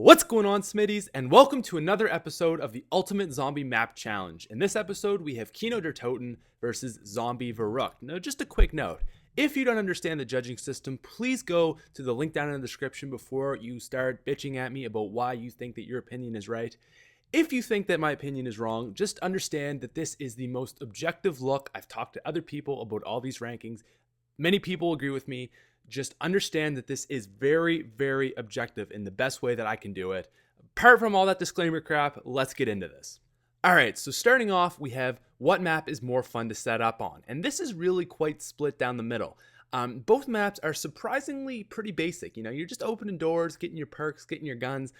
What's going on, Smitties, and welcome to another episode of the Ultimate Zombie Map Challenge. In this episode, we have Kino der Toten versus Zombie Veruckt. Now, just a quick note. If you don't understand the judging system, please go to the link down in the description before you start bitching at me about why you think that your opinion is right. If you think that my opinion is wrong, just understand that this is the most objective look. I've talked to other people about all these rankings. Many people agree with me. Just understand that this is very, very objective in the best way that I can do it. Apart from all that disclaimer crap, let's get into this. All right, so starting off, we have what map is more fun to set up on. And this is really quite split down the middle. Both maps are surprisingly pretty basic. You're just opening doors, getting your perks, getting your guns,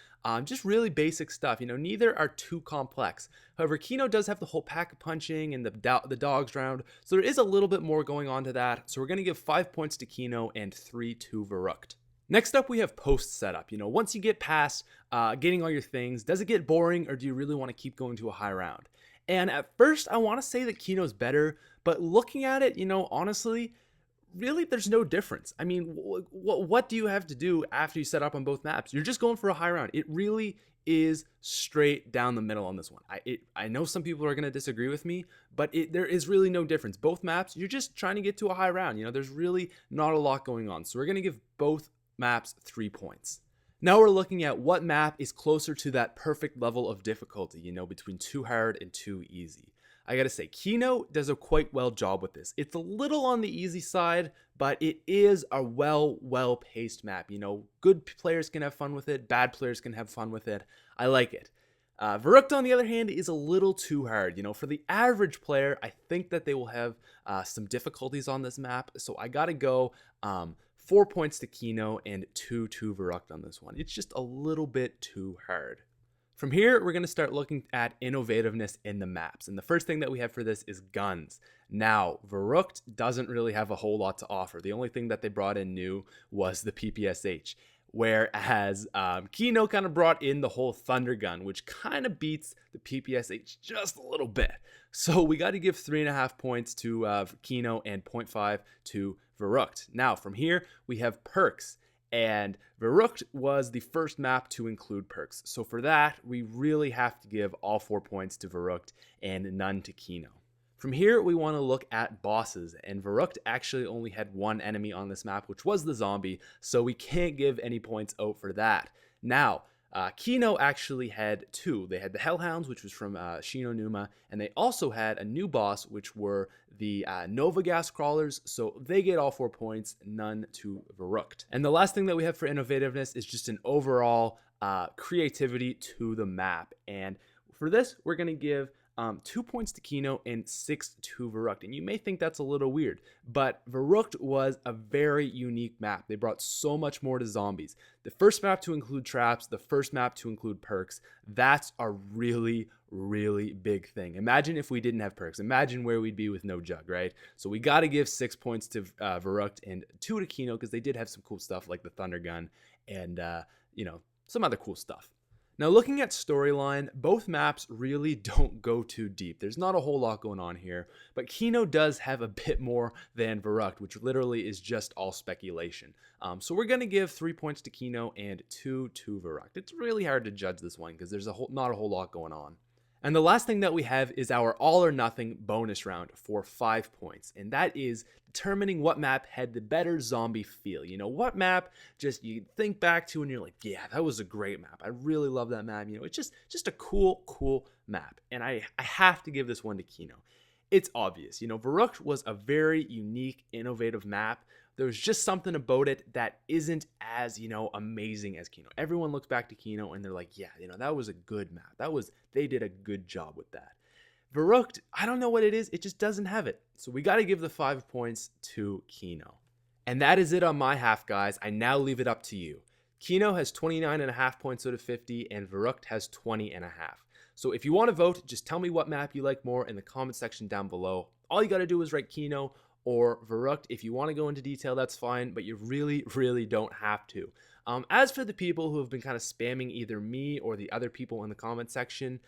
just really basic stuff. Neither are too complex. However, Kino does have the whole pack-a-punching and the dogs round, so there is a little bit more going on to that. So we're going to give 5 points to Kino and 3 to Veruckt. Next up, we have post setup. Once you get past getting all your things, does it get boring, or do you really want to keep going to a high round? And at first, I want to say that Kino's better, but looking at it, honestly, really, there's no difference. I mean, what do you have to do after you set up on both maps? You're just going for a high round. It really is straight down the middle on this one. I know some people are going to disagree with me, but there is really no difference. Both maps, you're just trying to get to a high round. There's really not a lot going on. So we're going to give both maps 3 points. Now we're looking at what map is closer to that perfect level of difficulty, between too hard and too easy. I gotta say, Kino does a quite well job with this. It's a little on the easy side, but it is a well-paced map. Good players can have fun with it. Bad players can have fun with it. I like it. Veruckt, on the other hand, is a little too hard. For the average player, I think that they will have some difficulties on this map. So I gotta go 4 points to Kino and 2 to Veruckt on this one. It's just a little bit too hard. From here, we're going to start looking at innovativeness in the maps. And the first thing that we have for this is guns. Now, Veruckt doesn't really have a whole lot to offer. The only thing that they brought in new was the PPSH. Whereas Kino kind of brought in the whole Thunder Gun, which kind of beats the PPSH just a little bit. So we got to give 3.5 points to Kino and 0.5 to Veruckt. Now, from here, we have perks. And Veruckt was the first map to include perks. So for that, we really have to give all 4 points to Veruckt and none to Kino. From here, we want to look at bosses. And Veruckt actually only had one enemy on this map, which was the zombie. So we can't give any points out for that. Now, Kino actually had 2. They had the Hellhounds, which was from Shino Numa, and they also had a new boss, which were the Nova Gas Crawlers, so they get all 4 points, none to Veruckt. And the last thing that we have for innovativeness is just an overall creativity to the map. And for this, we're going to give 2 points to Kino and 6 to Veruckt. And you may think that's a little weird, but Veruckt was a very unique map. They brought so much more to zombies. The first map to include traps, the first map to include perks, that's a really, really big thing. Imagine if we didn't have perks. Imagine where we'd be with no jug, right? So we got to give 6 points to Veruckt and 2 to Kino because they did have some cool stuff like the Thunder Gun and, some other cool stuff. Now, looking at storyline, both maps really don't go too deep. There's not a whole lot going on here, but Kino does have a bit more than Veruckt, which literally is just all speculation. So we're going to give 3 points to Kino and 2 to Veruckt. It's really hard to judge this one because there's not a whole lot going on. And the last thing that we have is our all or nothing bonus round for 5 points. And that is determining what map had the better zombie feel. What map just you think back to and you're like, yeah, that was a great map. I really love that map. It's just a cool map. And I have to give this one to Kino. It's obvious. Veruckt was a very unique, innovative map. There's just something about it that isn't as, amazing as Kino. Everyone looks back to Kino and they're like, yeah, that was a good map. They did a good job with that. Veruckt, I don't know what it is. It just doesn't have it. So we got to give the 5 points to Kino. And that is it on my half, guys. I now leave it up to you. Kino has 29.5 points out of 50 and Veruckt has 20.5. So if you want to vote, just tell me what map you like more in the comment section down below. All you got to do is write Kino or Veruckt. If you want to go into detail, that's fine, but you really, really don't have to. As for the people who have been kind of spamming either me or the other people in the comment section,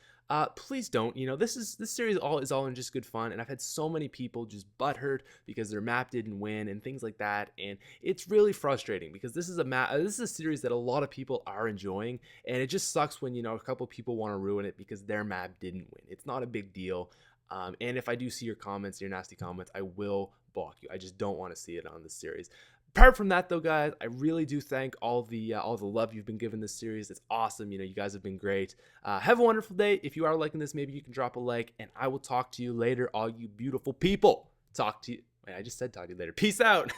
please don't. This series is all in just good fun, and I've had so many people just butthurt because their map didn't win and things like that, and it's really frustrating because this is a series that a lot of people are enjoying, and it just sucks when a couple people want to ruin it because their map didn't win. It's not a big deal, and if I do see your comments, your nasty comments, I will block you. I just don't want to see it on this series. Apart from that, though, guys, I really do thank all the love you've been giving this series. It's awesome. You guys have been great. Have a wonderful day. If you are liking this, maybe you can drop a like, and I will talk to you later, all you beautiful people. Talk to you. Wait, I just said talk to you later. Peace out.